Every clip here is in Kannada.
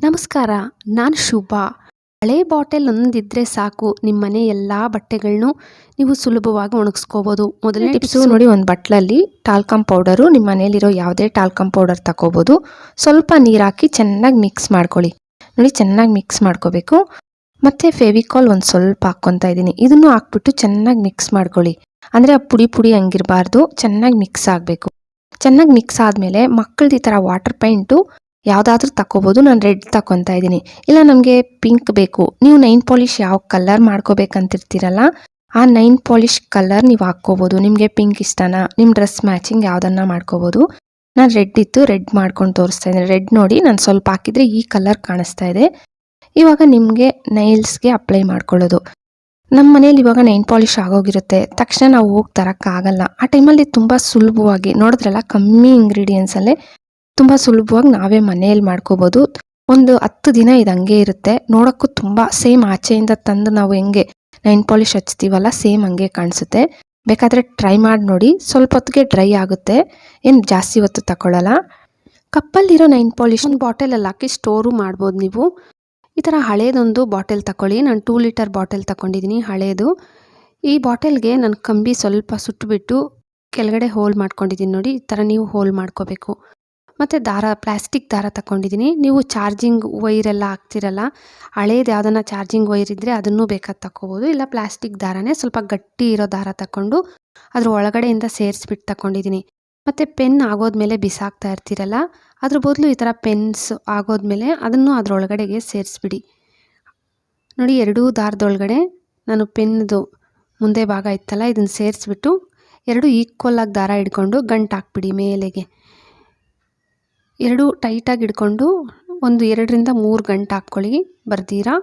ನಮಸ್ಕಾರ. ನಾನು ಶುಭಾ. ಹಳೆ ಬಾಟಲ್ ಒಂದಿದ್ರೆ ಸಾಕು, ನಿಮ್ಮ ಮನೆ ಎಲ್ಲ ಬಟ್ಟೆಗಳನ್ನು ನೀವು ಸುಲಭವಾಗಿ ಒಣಗಿಸ್ಕೋಬೋದು. ಮೊದಲನೇ ಟಿಪ್ಸು ನೋಡಿ, ಒಂದು ಬಟ್ಲಲ್ಲಿ ಟಾಲ್ಕಮ್ ಪೌಡರು, ನಿಮ್ಮ ಮನೇಲಿರೋ ಯಾವುದೇ ಟಾಲ್ಕಮ್ ಪೌಡರ್ ತಗೋಬೋದು. ಸ್ವಲ್ಪ ನೀರು ಹಾಕಿ ಚೆನ್ನಾಗಿ ಮಿಕ್ಸ್ ಮಾಡ್ಕೊಳ್ಳಿ. ನೋಡಿ, ಚೆನ್ನಾಗಿ ಮಿಕ್ಸ್ ಮಾಡ್ಕೋಬೇಕು. ಮತ್ತು ಫೆವಿಕಾಲ್ ಒಂದು ಸ್ವಲ್ಪ ಹಾಕ್ಕೊತಾ ಇದ್ದೀನಿ. ಇದನ್ನು ಹಾಕ್ಬಿಟ್ಟು ಚೆನ್ನಾಗಿ ಮಿಕ್ಸ್ ಮಾಡ್ಕೊಳ್ಳಿ. ಅಂದರೆ ಆ ಪುಡಿ ಪುಡಿ ಹಂಗಿರಬಾರ್ದು, ಚೆನ್ನಾಗಿ ಮಿಕ್ಸ್ ಆಗಬೇಕು. ಚೆನ್ನಾಗಿ ಮಿಕ್ಸ್ ಆದಮೇಲೆ ಮಕ್ಕಳದ್ದು ಈ ಥರ ವಾಟರ್ ಪೈಂಟು ಯಾವುದಾದ್ರೂ ತಗೋಬೋದು. ನಾನು ರೆಡ್ ತಗೊತಾ ಇದ್ದೀನಿ. ಇಲ್ಲ ನಮಗೆ ಪಿಂಕ್ ಬೇಕು, ನೀವು ನೈನ್ ಪಾಲಿಷ್ ಯಾವ ಕಲರ್ ಮಾಡ್ಕೋಬೇಕಂತಿರ್ತೀರಲ್ಲ, ಆ ನೈನ್ ಪಾಲಿಷ್ ಕಲರ್ ನೀವು ಹಾಕ್ಕೋಬೋದು. ನಿಮಗೆ ಪಿಂಕ್ ಇಷ್ಟನಾ, ನಿಮ್ಮ ಡ್ರೆಸ್ ಮ್ಯಾಚಿಂಗ್ ಯಾವುದನ್ನು ಮಾಡ್ಕೋಬೋದು. ನಾನು ರೆಡ್ ಇತ್ತು, ರೆಡ್ ಮಾಡ್ಕೊಂಡು ತೋರಿಸ್ತಾ ಇದ್ದೀನಿ. ರೆಡ್ ನೋಡಿ, ನಾನು ಸ್ವಲ್ಪ ಹಾಕಿದರೆ ಈ ಕಲರ್ ಕಾಣಿಸ್ತಾ ಇದೆ. ಇವಾಗ ನಿಮಗೆ ನೈಲ್ಸ್ಗೆ ಅಪ್ಲೈ ಮಾಡ್ಕೊಳ್ಳೋದು. ನಮ್ಮ ಮನೇಲಿ ಇವಾಗ ನೈನ್ ಪಾಲಿಷ್ ಆಗೋಗಿರುತ್ತೆ, ತಕ್ಷಣ ನಾವು ಹೋಗಿ ತರೋಕ್ಕಾಗಲ್ಲ. ಆ ಟೈಮಲ್ಲಿ ತುಂಬ ಸುಲಭವಾಗಿ, ನೋಡಿದ್ರಲ್ಲ, ಕಮ್ಮಿ ಇಂಗ್ರೀಡಿಯೆಂಟ್ಸಲ್ಲೇ ತುಂಬ ಸುಲಭವಾಗಿ ನಾವೇ ಮನೆಯಲ್ಲಿ ಮಾಡ್ಕೋಬೋದು. ಒಂದು 10 ದಿನ ಇದು ಹಂಗೆ ಇರುತ್ತೆ. ನೋಡೋಕ್ಕೂ ತುಂಬ ಸೇಮ್ ಆಚೆಯಿಂದ ತಂದು ನಾವು ಹೆಂಗೆ ನೈನ್ ಪಾಲಿಷ್ ಹಚ್ತೀವಲ್ಲ, ಸೇಮ್ ಹಂಗೆ ಕಾಣಿಸುತ್ತೆ. ಬೇಕಾದರೆ ಟ್ರೈ ಮಾಡಿ ನೋಡಿ. ಸ್ವಲ್ಪ ಹೊತ್ತಿಗೆ ಡ್ರೈ ಆಗುತ್ತೆ, ಏನು ಜಾಸ್ತಿ ಹೊತ್ತು ತಗೊಳ್ಳಲ್ಲ. ಕಪ್ಪಲ್ಲಿರೋ ನೈನ್ ಪಾಲಿಷ್ ಒಂದು ಬಾಟಲಲ್ಲಿ ಹಾಕಿ ಸ್ಟೋರು ಮಾಡ್ಬೋದು ನೀವು. ಈ ಥರ ಹಳೇದೊಂದು ಬಾಟಲ್ ತಗೊಳ್ಳಿ. ನಾನು 2 ಲೀಟರ್ ಬಾಟಲ್ ತಗೊಂಡಿದ್ದೀನಿ, ಹಳೇದು. ಈ ಬಾಟಲ್ಗೆ ನಾನು ಕಂಬಿ ಸ್ವಲ್ಪ ಸುಟ್ಟುಬಿಟ್ಟು ಕೆಳಗಡೆ ಹೋಲ್ ಮಾಡ್ಕೊಂಡಿದ್ದೀನಿ. ನೋಡಿ, ಈ ಥರ ನೀವು ಹೋಲ್ ಮಾಡ್ಕೋಬೇಕು. ಮತ್ತು ದಾರ, ಪ್ಲಾಸ್ಟಿಕ್ ದಾರ ತಗೊಂಡಿದ್ದೀನಿ. ನೀವು ಚಾರ್ಜಿಂಗ್ ವೈರೆಲ್ಲ ಹಾಕ್ತಿರಲ್ಲ, ಹಳೇದು ಯಾವುದನ್ನ ಚಾರ್ಜಿಂಗ್ ವೈರ್ ಇದ್ದರೆ ಅದನ್ನು ಬೇಕಾದ ತಗೋಬೋದು. ಇಲ್ಲ ಪ್ಲಾಸ್ಟಿಕ್ ದಾರನೇ ಸ್ವಲ್ಪ ಗಟ್ಟಿ ಇರೋ ದಾರ ತಗೊಂಡು ಅದ್ರ ಒಳಗಡೆಯಿಂದ ಸೇರಿಸ್ಬಿಟ್ಟು ತಗೊಂಡಿದ್ದೀನಿ. ಮತ್ತು ಪೆನ್ ಆಗೋದ್ಮೇಲೆ ಬಿಸಾಕ್ತಾ ಇರ್ತೀರಲ್ಲ, ಅದ್ರ ಬದಲು ಈ ಥರ ಪೆನ್ಸ್ ಆಗೋದ್ಮೇಲೆ ಅದನ್ನು ಅದರೊಳಗಡೆಗೆ ಸೇರಿಸ್ಬಿಡಿ. ನೋಡಿ, ಎರಡೂ ದಾರದೊಳಗಡೆ ನಾನು ಪೆನ್ದು ಮುಂದೆ ಭಾಗ ಇತ್ತಲ್ಲ, ಇದನ್ನು ಸೇರಿಸ್ಬಿಟ್ಟು ಎರಡು ಈಕ್ವಲಾಗಿ ದಾರ ಹಿಡ್ಕೊಂಡು ಗಂಟು ಹಾಕ್ಬಿಡಿ ಮೇಲೆಗೆ. ಎರಡು ಟೈಟಾಗಿ ಹಿಡ್ಕೊಂಡು ಒಂದು 2ರಿಂದ 3 ಗಂಟು ಹಾಕ್ಕೊಳ್ಳಿ. ಬರ್ದಿರಾ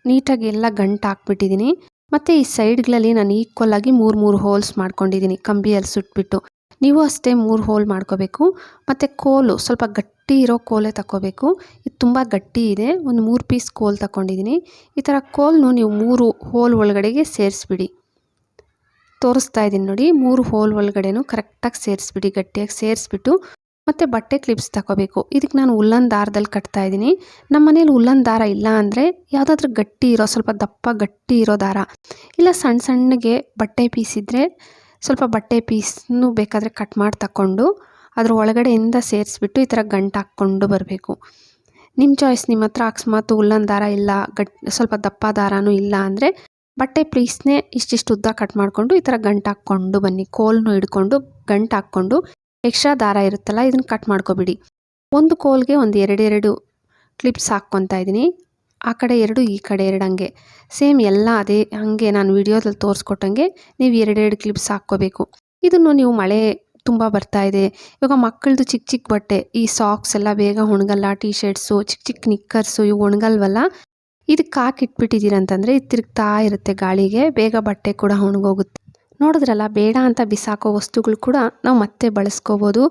ನೀಟಾಗಿ ಎಲ್ಲ ಗಂಟು ಹಾಕ್ಬಿಟ್ಟಿದ್ದೀನಿ. ಮತ್ತು ಈ ಸೈಡ್ಗಳಲ್ಲಿ ನಾನು ಈಕ್ವಲಾಗಿ 3 ಹೋಲ್ಸ್ ಮಾಡ್ಕೊಂಡಿದ್ದೀನಿ, ಕಂಬಿಯಲ್ಲಿ ಸುಟ್ಬಿಟ್ಟು. ನೀವು ಅಷ್ಟೇ 3 ಹೋಲ್ ಮಾಡ್ಕೋಬೇಕು. ಮತ್ತು ಕೋಲು ಸ್ವಲ್ಪ ಗಟ್ಟಿ ಇರೋ ಕೋಲೇ ತಗೋಬೇಕು. ಇದು ತುಂಬ ಗಟ್ಟಿ ಇದೆ, ಒಂದು 3 ಪೀಸ್ ಕೋಲ್ ತಗೊಂಡಿದ್ದೀನಿ. ಈ ಥರ ಕೋಲ್ನು ನೀವು 3 ಹೋಲ್ ಒಳಗಡೆಗೆ ಸೇರಿಸ್ಬಿಡಿ. ತೋರಿಸ್ತಾ ಇದ್ದೀನಿ ನೋಡಿ, 3 ಹೋಲ್ ಒಳಗಡೆನೂ ಕರೆಕ್ಟಾಗಿ ಸೇರಿಸ್ಬಿಡಿ, ಗಟ್ಟಿಯಾಗಿ ಸೇರಿಸ್ಬಿಟ್ಟು. ಮತ್ತು ಬಟ್ಟೆ ಕ್ಲಿಪ್ಸ್ ತಗೋಬೇಕು. ಇದಕ್ಕೆ ನಾನು ಉಲ್ಲನ್ ದಾರದಲ್ಲಿ ಕಟ್ತಾ ಇದ್ದೀನಿ. ನಮ್ಮ ಮನೇಲಿ ಉಲ್ಲನ್ ದಾರ ಇಲ್ಲ ಅಂದರೆ ಯಾವುದಾದ್ರೂ ಗಟ್ಟಿ ಇರೋ, ಸ್ವಲ್ಪ ದಪ್ಪ ಗಟ್ಟಿ ಇರೋ ದಾರ, ಇಲ್ಲ ಸಣ್ಣ ಸಣ್ಣಗೆ ಬಟ್ಟೆ ಪೀಸ್ ಇದ್ದರೆ ಸ್ವಲ್ಪ ಬಟ್ಟೆ ಪೀಸ್ನು ಬೇಕಾದರೆ ಕಟ್ ಮಾಡಿ ತಗೊಂಡು ಅದ್ರ ಒಳಗಡೆಯಿಂದ ಸೇರಿಸ್ಬಿಟ್ಟು ಈ ಥರ ಗಂಟು ಹಾಕ್ಕೊಂಡು ಬರಬೇಕು. ನಿಮ್ಮ ಚಾಯ್ಸ್. ನಿಮ್ಮ ಹತ್ರ ಅಕಸ್ಮಾತ್ ಉಲ್ಲನ್ ದಾರ ಇಲ್ಲ, ಸ್ವಲ್ಪ ದಪ್ಪ ದಾರನೂ ಇಲ್ಲ ಅಂದರೆ ಬಟ್ಟೆ ಪೀಸ್ನೇ ಇಷ್ಟಿಷ್ಟು ಉದ್ದ ಕಟ್ ಮಾಡಿಕೊಂಡು ಈ ಥರ ಗಂಟು ಹಾಕ್ಕೊಂಡು ಬನ್ನಿ. ಕೋಲ್ನು ಹಿಡ್ಕೊಂಡು ಗಂಟು ಹಾಕ್ಕೊಂಡು ಎಕ್ಸ್ಟ್ರಾ ದಾರ ಇರುತ್ತಲ್ಲ, ಇದನ್ನು ಕಟ್ ಮಾಡ್ಕೊಬಿಡಿ. ಒಂದು ಕೋಲ್ಗೆ ಒಂದು 2 ಕ್ಲಿಪ್ಸ್ ಹಾಕ್ಕೊತಾ ಇದ್ದೀನಿ. ಆ ಕಡೆ 2, ಈ ಕಡೆ 2 ಹಂಗೆ ಸೇಮ್ ಎಲ್ಲ ಅದೇ ಹಾಗೆ ನಾನು ವಿಡಿಯೋದಲ್ಲಿ ತೋರಿಸ್ಕೊಟ್ಟಂಗೆ ನೀವು 2 ಕ್ಲಿಪ್ಸ್ ಹಾಕ್ಕೋಬೇಕು. ಇದನ್ನು ನೀವು ಮಳೆ ತುಂಬ ಬರ್ತಾ ಇದೆ, ಇವಾಗ ಮಕ್ಕಳದು ಚಿಕ್ಕ ಚಿಕ್ಕ ಬಟ್ಟೆ, ಈ ಸಾಕ್ಸ್ ಎಲ್ಲ ಬೇಗ ಒಣಗಲ್ಲ, ಟೀ ಶರ್ಟ್ಸು, ಚಿಕ್ಕ ಚಿಕ್ಕ ನಿಕ್ಕರ್ಸು ಇವು ಒಣಗಲ್ವಲ್ಲ, ಇದಕ್ಕೆ ಹಾಕಿಟ್ಬಿಟ್ಟಿದ್ದೀರಂತಂದರೆ ಇದು ತಿರುಗ್ತಾ ಇರುತ್ತೆ ಗಾಳಿಗೆ, ಬೇಗ ಬಟ್ಟೆ ಕೂಡ ಒಣಗೋಗುತ್ತೆ. ನೋಡಿದ್ರಲ್ಲ, ಬೇಡ ಅಂತ ಬಿಸಾಕೋ ವಸ್ತುಗಳು ಕೂಡ ನಾವು ಮತ್ತೆ ಬಳಸ್ಕೋಬೋದು.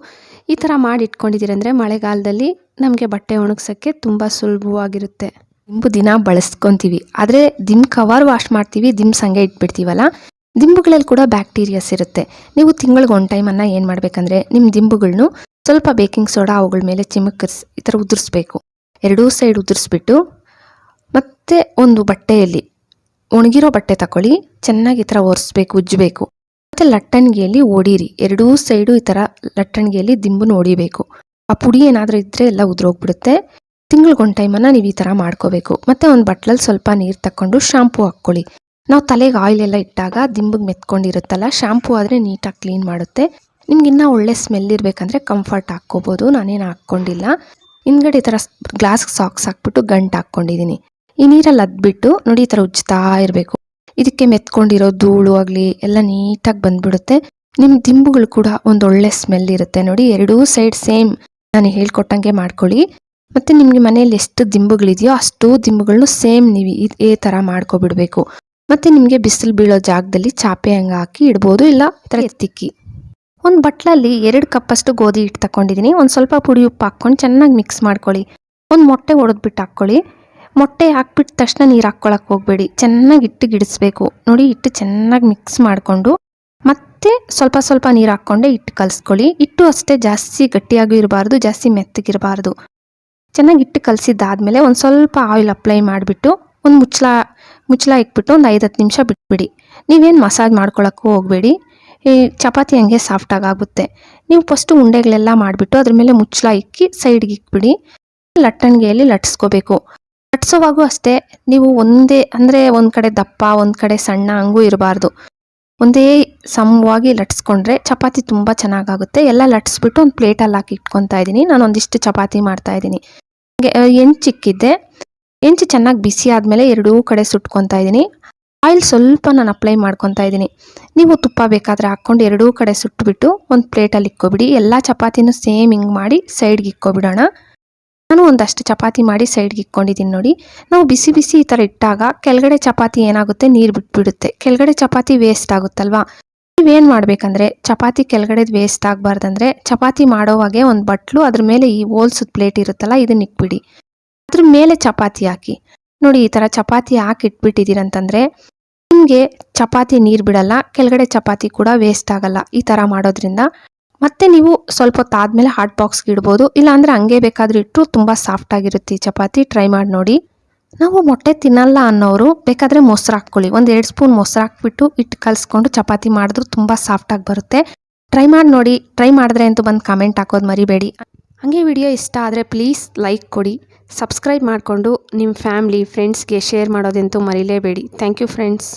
ಈ ಥರ ಮಾಡಿ ಇಟ್ಕೊಂಡಿದ್ದೀರಂದರೆ ಮಳೆಗಾಲದಲ್ಲಿ ನಮಗೆ ಬಟ್ಟೆ ಒಣಗ್ಸೋಕ್ಕೆ ತುಂಬ ಸುಲಭವಾಗಿರುತ್ತೆ. ದಿಂಬು ದಿನ ಬಳಸ್ಕೊತೀವಿ, ಆದರೆ ದಿಂಬು ಕವರ್ ವಾಶ್ ಮಾಡ್ತೀವಿ, ದಿಂಬ್ಸ್ ಹಂಗೆ ಇಟ್ಬಿಡ್ತೀವಲ್ಲ, ದಿಂಬುಗಳಲ್ಲಿ ಕೂಡ ಬ್ಯಾಕ್ಟೀರಿಯಾಸ್ ಇರುತ್ತೆ. ನೀವು ತಿಂಗಳಿಗೆ 1 ಟೈಮನ್ನು ಏನು ಮಾಡಬೇಕಂದ್ರೆ, ನಿಮ್ಮ ದಿಂಬುಗಳನ್ನು ಸ್ವಲ್ಪ ಬೇಕಿಂಗ್ ಸೋಡಾ ಅವುಗಳ ಮೇಲೆ ಚಿಮುಕಿಸಿ ಈ ಥರ ಉದುರಿಸ್ಬೇಕು. 2 ಸೈಡ್ ಉದುರಿಸ್ಬಿಟ್ಟು ಮತ್ತು ಒಂದು ಬಟ್ಟೆಯಲ್ಲಿ ಒಣಗಿರೋ ಬಟ್ಟೆ ತಗೊಳ್ಳಿ, ಚೆನ್ನಾಗಿ ಈ ಥರ ಒರೆಸ್ಬೇಕು, ಉಜ್ಜಬೇಕು. ಮತ್ತು ಲಟ್ಟಣಿಗೆಯಲ್ಲಿ ಹೊಡೀರಿ, 2 ಸೈಡು ಈ ಥರ ಲಟ್ಟಣಿಗೆಯಲ್ಲಿ ದಿಂಬನ್ನು ಹೊಡಿಬೇಕು. ಆ ಪುಡಿ ಏನಾದರೂ ಇದ್ದರೆ ಎಲ್ಲ ಉದುರೋಗ್ಬಿಡುತ್ತೆ. ತಿಂಗಳಿಗೆ 1 ಟೈಮನ್ನು ನೀವು ಈ ಥರ ಮಾಡ್ಕೋಬೇಕು. ಮತ್ತು ಒಂದು ಬಟ್ಲಲ್ಲಿ ಸ್ವಲ್ಪ ನೀರು ತಗೊಂಡು ಶಾಂಪೂ ಹಾಕ್ಕೊಳ್ಳಿ. ನಾವು ತಲೆಗೆ ಆಯಿಲ್ ಎಲ್ಲ ಇಟ್ಟಾಗ ದಿಂಬಿಗೆ ಮೆತ್ಕೊಂಡಿರುತ್ತಲ್ಲ, ಶಾಂಪೂ ಆದರೆ ನೀಟಾಗಿ ಕ್ಲೀನ್ ಮಾಡುತ್ತೆ. ನಿಮ್ಗೆ ಇನ್ನೂ ಒಳ್ಳೆ ಸ್ಮೆಲ್ ಇರಬೇಕಂದ್ರೆ ಕಂಫರ್ಟ್ ಹಾಕ್ಕೋಬೋದು, ನಾನೇನು ಹಾಕ್ಕೊಂಡಿಲ್ಲ. ಹಿಂದ್ಗಡೆ ಈ ಥರ ಗ್ಲಾಸ್ ಸಾಕ್ಸ್ ಹಾಕ್ಬಿಟ್ಟು ಗಂಟು ಹಾಕ್ಕೊಂಡಿದ್ದೀನಿ. ಈ ನೀರಲ್ಲಿ ಅದ್ಬಿಟ್ಟು ನೋಡಿ, ಈ ಥರ ಉಜ್ಜ್ತಾ ಇರಬೇಕು. ಇದಕ್ಕೆ ಮೆತ್ಕೊಂಡಿರೋ ಧೂಳು ಆಗಲಿ ಎಲ್ಲ ನೀಟಾಗಿ ಬಂದ್ಬಿಡುತ್ತೆ. ನಿಮ್ಮ ದಿಂಬುಗಳು ಕೂಡ ಒಂದು ಒಳ್ಳೆ ಸ್ಮೆಲ್ ಇರುತ್ತೆ. ನೋಡಿ, 2 ಸೈಡ್ ಸೇಮ್ ನಾನು ಹೇಳ್ಕೊಟ್ಟಂಗೆ ಮಾಡ್ಕೊಳ್ಳಿ. ಮತ್ತು ನಿಮಗೆ ಮನೆಯಲ್ಲಿ ಎಷ್ಟು ದಿಂಬುಗಳಿದೆಯೋ ಅಷ್ಟು ದಿಂಬುಗಳನ್ನು ಸೇಮ್ ನೀವು ಇದೇ ಥರ ಮಾಡ್ಕೊಬಿಡಬೇಕು. ಮತ್ತು ನಿಮಗೆ ಬಿಸಿಲು ಬೀಳೋ ಜಾಗದಲ್ಲಿ ಚಾಪೆ ಹಂಗೆ ಹಾಕಿ ಇಡ್ಬೋದು, ಇಲ್ಲ ಈ ಥರ ಎತ್ತಿಕ್ಕಿ. ಒಂದು ಬಟ್ಲಲ್ಲಿ 2 ಕಪ್ಪಷ್ಟು ಗೋಧಿ ಹಿಟ್ಟು ತಗೊಂಡಿದ್ದೀನಿ. ಒಂದು ಸ್ವಲ್ಪ ಪುಡಿ ಉಪ್ಪು ಹಾಕ್ಕೊಂಡು ಚೆನ್ನಾಗಿ ಮಿಕ್ಸ್ ಮಾಡ್ಕೊಳ್ಳಿ. ಒಂದು ಮೊಟ್ಟೆ ಒಡೆದ್ಬಿಟ್ಟು ಹಾಕ್ಕೊಳ್ಳಿ. ಮೊಟ್ಟೆ ಹಾಕ್ಬಿಟ್ಟ ತಕ್ಷಣ ನೀರು ಹಾಕ್ಕೊಳಕ್ಕೆ ಹೋಗಬೇಡಿ, ಚೆನ್ನಾಗಿ ಹಿಟ್ಟಿಗೆ ಇಡಿಸ್ಬೇಕು. ನೋಡಿ, ಹಿಟ್ಟು ಚೆನ್ನಾಗಿ ಮಿಕ್ಸ್ ಮಾಡಿಕೊಂಡು ಮತ್ತೆ ಸ್ವಲ್ಪ ಸ್ವಲ್ಪ ನೀರು ಹಾಕ್ಕೊಂಡೆ ಹಿಟ್ಟು ಕಲಿಸ್ಕೊಳ್ಳಿ. ಹಿಟ್ಟು ಅಷ್ಟೇ ಜಾಸ್ತಿ ಗಟ್ಟಿಯಾಗೂ ಇರಬಾರ್ದು, ಜಾಸ್ತಿ ಮೆತ್ತಗಿರಬಾರ್ದು. ಚೆನ್ನಾಗಿ ಹಿಟ್ಟು ಕಲಸಿದ್ದಾದಮೇಲೆ ಒಂದು ಸ್ವಲ್ಪ ಆಯಿಲ್ ಅಪ್ಲೈ ಮಾಡಿಬಿಟ್ಟು ಒಂದು ಮುಚ್ಚಳ ಇಟ್ಬಿಟ್ಟು ಒಂದು 5-10 ನಿಮಿಷ ಬಿಟ್ಬಿಡಿ. ನೀವೇನು ಮಸಾಜ್ ಮಾಡ್ಕೊಳ್ಳೋಕ್ಕೂ ಹೋಗಬೇಡಿ. ಈ ಚಪಾತಿ ಹಂಗೆ ಸಾಫ್ಟಾಗಿ ಆಗುತ್ತೆ. ನೀವು ಫಸ್ಟು ಉಂಡೆಗಳೆಲ್ಲ ಮಾಡಿಬಿಟ್ಟು ಅದ್ರ ಮೇಲೆ ಮುಚ್ಚಳ ಇಕ್ಕಿ ಸೈಡ್ಗೆ ಇಕ್ಬಿಡಿ. ಲಟ್ಟಣಿಗೆಯಲ್ಲಿ ಲಟ್ಟಿಸ್ಕೋಬೇಕು. ಲಟ್ಸೋವಾಗೂ ಅಷ್ಟೇ, ನೀವು ಒಂದೇ ಅಂದರೆ ಒಂದು ಕಡೆ ದಪ್ಪ ಒಂದು ಕಡೆ ಸಣ್ಣ ಹಂಗೂ ಇರಬಾರ್ದು. ಒಂದೇ ಸಮವಾಗಿ ಲಟ್ಸ್ಕೊಂಡ್ರೆ ಚಪಾತಿ ತುಂಬ ಚೆನ್ನಾಗಾಗುತ್ತೆ. ಎಲ್ಲ ಲಟ್ಸ್ಬಿಟ್ಟು ಒಂದು ಪ್ಲೇಟಲ್ಲಿ ಹಾಕಿ ಇಟ್ಕೊತಾ ಇದ್ದೀನಿ. ನಾನು ಒಂದಿಷ್ಟು ಚಪಾತಿ ಮಾಡ್ತಾಯಿದ್ದೀನಿ. ಹೆಂಚಿಕ್ಕಿದ್ದೆ, ಹೆಂಚು ಚೆನ್ನಾಗಿ ಬಿಸಿ ಆದಮೇಲೆ ಎರಡೂ ಕಡೆ ಸುಟ್ಕೊತಾ ಇದ್ದೀನಿ. ಆಯಿಲ್ ಸ್ವಲ್ಪ ನಾನು ಅಪ್ಲೈ ಮಾಡ್ಕೊತಾ ಇದ್ದೀನಿ. ನೀವು ತುಪ್ಪ ಬೇಕಾದರೆ ಹಾಕ್ಕೊಂಡು ಎರಡೂ ಕಡೆ ಸುಟ್ಬಿಟ್ಟು ಒಂದು ಪ್ಲೇಟಲ್ಲಿ ಇಕ್ಕೊಬಿಡಿ. ಎಲ್ಲ ಚಪಾತಿನೂ ಸೇಮ್ ಹಿಂಗೆ ಮಾಡಿ ಸೈಡ್ಗೆ ಇಕ್ಕೊಬಿಡೋಣ. ನಾನು ಒಂದಷ್ಟು ಚಪಾತಿ ಮಾಡಿ ಸೈಡ್ಗೆ ಇಕ್ಕೊಂಡಿದ್ದೀನಿ ನೋಡಿ. ನಾವು ಬಿಸಿ ಬಿಸಿ ಈ ಥರ ಇಟ್ಟಾಗ ಕೆಳಗಡೆ ಚಪಾತಿ ಏನಾಗುತ್ತೆ, ನೀರು ಬಿಟ್ಬಿಡುತ್ತೆ. ಕೆಳಗಡೆ ಚಪಾತಿ ವೇಸ್ಟ್ ಆಗುತ್ತಲ್ವಾ. ನೀವೇನು ಮಾಡಬೇಕಂದ್ರೆ ಚಪಾತಿ ಕೆಳಗಡೆ ವೇಸ್ಟ್ ಆಗಬಾರ್ದಂದ್ರೆ ಚಪಾತಿ ಮಾಡೋವಾಗೆ ಒಂದು ಬಟ್ಲು ಅದ್ರ ಮೇಲೆ ಈ ಹೋಲ್ಸದ ಪ್ಲೇಟ್ ಇರುತ್ತಲ್ಲ ಇದನ್ನ ಇಕ್ಬಿಡಿ. ಅದ್ರ ಮೇಲೆ ಚಪಾತಿ ಹಾಕಿ ನೋಡಿ. ಈ ಥರ ಚಪಾತಿ ಹಾಕಿ ಇಟ್ಬಿಟ್ಟಿದ್ದೀರಂತಂದರೆ ನಿಮಗೆ ಚಪಾತಿ ನೀರು ಬಿಡಲ್ಲ, ಕೆಳಗಡೆ ಚಪಾತಿ ಕೂಡ ವೇಸ್ಟ್ ಆಗಲ್ಲ ಈ ಥರ ಮಾಡೋದ್ರಿಂದ. ಮತ್ತೆ ನೀವು ಸ್ವಲ್ಪ ಹೊತ್ತಾದ್ಮೇಲೆ ಹಾಟ್ ಬಾಕ್ಸ್ಗೆ ಇಡ್ಬೋದು, ಇಲ್ಲಾಂದರೆ ಹಂಗೆ ಬೇಕಾದರೂ ಇಟ್ಟು ತುಂಬ ಸಾಫ್ಟಾಗಿರುತ್ತೆ ಈ ಚಪಾತಿ. ಟ್ರೈ ಮಾಡಿ ನೋಡಿ. ನಾವು ಮೊಟ್ಟೆ ತಿನ್ನಲ್ಲ ಅನ್ನೋರು ಬೇಕಾದರೆ ಮೊಸರು ಹಾಕ್ಕೊಳ್ಳಿ. 1-2 ಸ್ಪೂನ್ ಮೊಸರು ಹಾಕ್ಬಿಟ್ಟು ಹಿಟ್ಟು ಕಲಿಸ್ಕೊಂಡು ಚಪಾತಿ ಮಾಡಿದ್ರು ತುಂಬ ಸಾಫ್ಟಾಗಿ ಬರುತ್ತೆ. ಟ್ರೈ ಮಾಡಿ ನೋಡಿ. ಟ್ರೈ ಮಾಡಿದ್ರೆ ಅಂತೂ ಬಂದು ಕಮೆಂಟ್ ಹಾಕೋದು ಮರಿಬೇಡಿ. ಹಾಗೆ ವಿಡಿಯೋ ಇಷ್ಟ ಆದರೆ ಪ್ಲೀಸ್ ಲೈಕ್ ಕೊಡಿ. ಸಬ್ಸ್ಕ್ರೈಬ್ ಮಾಡಿಕೊಂಡು ನಿಮ್ಮ ಫ್ಯಾಮ್ಲಿ ಫ್ರೆಂಡ್ಸ್ಗೆ ಶೇರ್ ಮಾಡೋದಂತೂ ಮರಿಲೇಬೇಡಿ. Thank you friends.